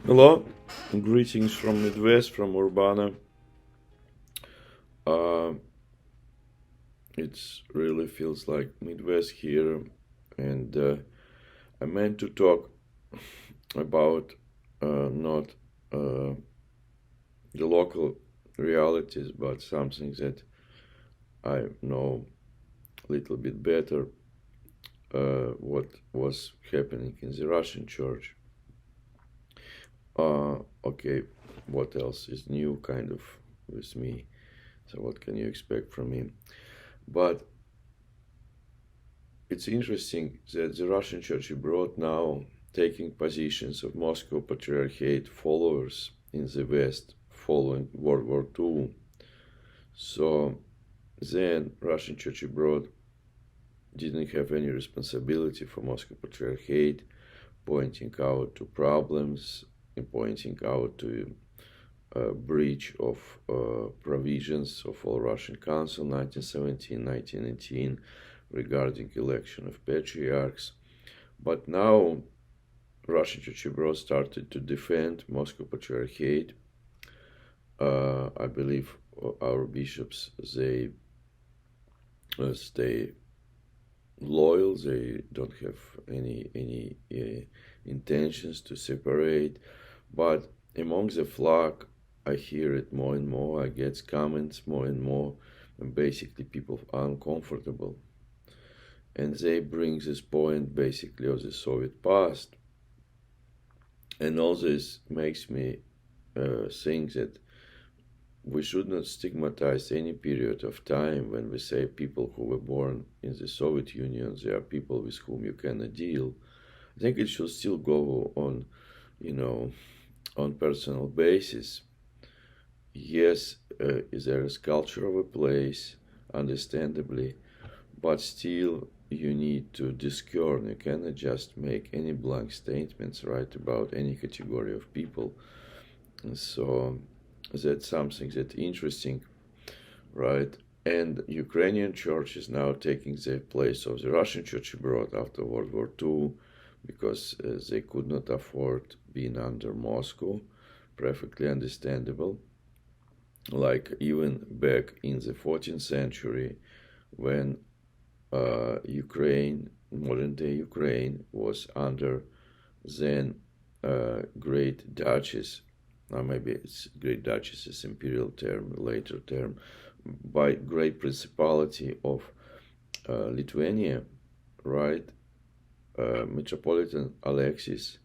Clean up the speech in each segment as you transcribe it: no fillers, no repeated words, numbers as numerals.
Hello, greetings from Midwest, from Urbana. Uh, it really feels like Midwest here, and I meant to talk about not the local realities, but something that I know a little bit better. What was happening in the Russian church? Okay, what else is new, kind of, with me? So what can you expect from me? But it's interesting that the Russian Church abroad now taking positions of Moscow Patriarchate followers in the West following World War II. So then Russian Church abroad didn't have any responsibility for Moscow Patriarchate, pointing out to problems and pointing out to breach of provisions of All Russian Council 1917-1918 regarding election of patriarchs. But now Russian Church abroad started to defend Moscow Patriarchate. I believe our bishops, they stay loyal. They don't have any intentions to separate. But among the flock, I hear it more and more. I get comments more and more, and basically people are uncomfortable. And they bring this point basically of the Soviet past. And all this makes me think that we should not stigmatize any period of time when we say people who were born in the Soviet Union, they are people with whom you cannot deal. I think it should still go on, on personal basis. Yes, there is culture of a place, understandably, but still you need to discern. You cannot just make any blank statements, right, about any category of people. And so that's something that's interesting, right? And Ukrainian church is now taking the place of the Russian church abroad after World War II because they could not afford being under Moscow. Perfectly understandable. Like even back in the 14th century when Ukraine, modern-day Ukraine, was under then Great Duchess, or maybe it's Great Duchess is imperial term, later term, by Great Principality of Lithuania, right? Metropolitan Alexis,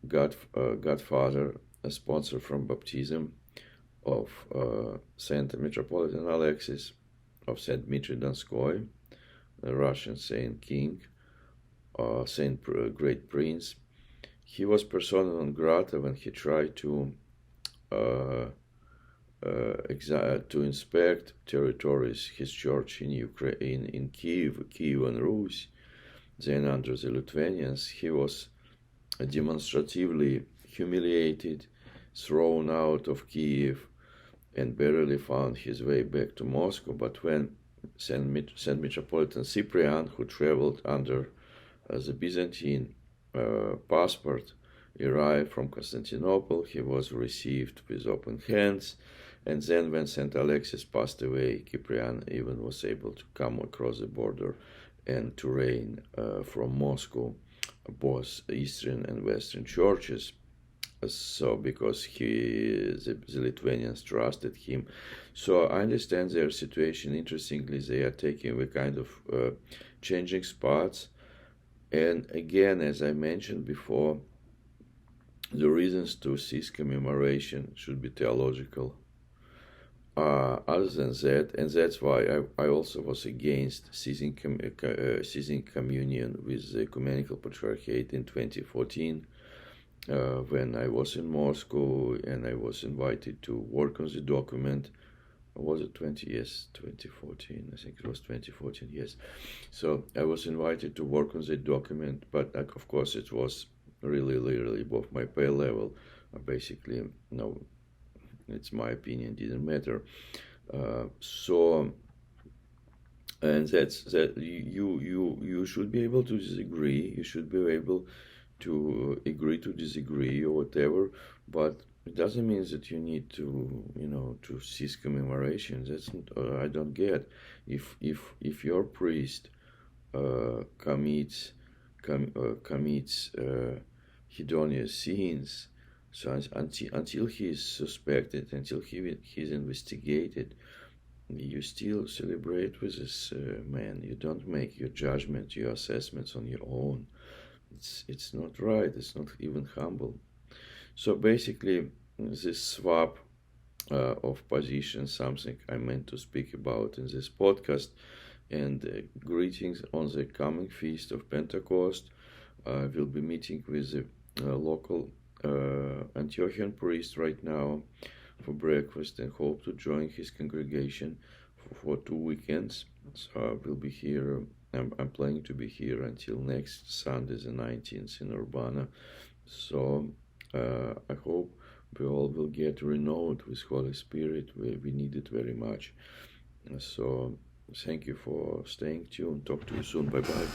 godfather, a sponsor from baptism of Saint Metropolitan Alexis of Saint Dmitry Donskoy, a Russian saint king, saint great prince. He was persona non grata when he tried to inspect territories, his church in Ukraine, in Kiev and Rus. Then under the Lithuanians, he was demonstratively humiliated, thrown out of Kiev, and barely found his way back to Moscow. But when Saint Metropolitan Cyprian, who traveled under the Byzantine passport, arrived from Constantinople, he was received with open hands. And then when Saint Alexis passed away, Cyprian even was able to come across the border and to reign from Moscow both Eastern and Western churches. So because the Lithuanians trusted him. So I understand their situation. Interestingly, they are taking a kind of changing spots. And again, as I mentioned before, the reasons to cease commemoration should be theological. Other than that, and that's why I also was against ceasing communion with the Ecumenical Patriarchate in 2014, when I was in Moscow and I was invited to work on the document. Was it 2014? I think it was 2014, yes. So I was invited to work on the document, but of course it was really above my pay level. Basically, no, it's my opinion, didn't matter. And that's that. You should be able to disagree. You should be able to agree to disagree or whatever, but it doesn't mean that you need to, to cease commemoration. That's not, I don't get. If your priest commits hedonious sins, so until he is suspected, until he's investigated, you still celebrate with this man. You don't make your judgment, your assessments on your own. It's not right. It's not even humble. So basically, this swap of position, something I meant to speak about in this podcast. And greetings on the coming feast of Pentecost. We'll be meeting with the local Antiochian priest right now for breakfast, and hope to join his congregation for 2 weekends. So I will be here. I'm planning to be here until next Sunday, the 19th, in Urbana. So I hope we all will get renewed with Holy Spirit. We need it very much. So thank you for staying tuned. Talk to you soon. Bye bye.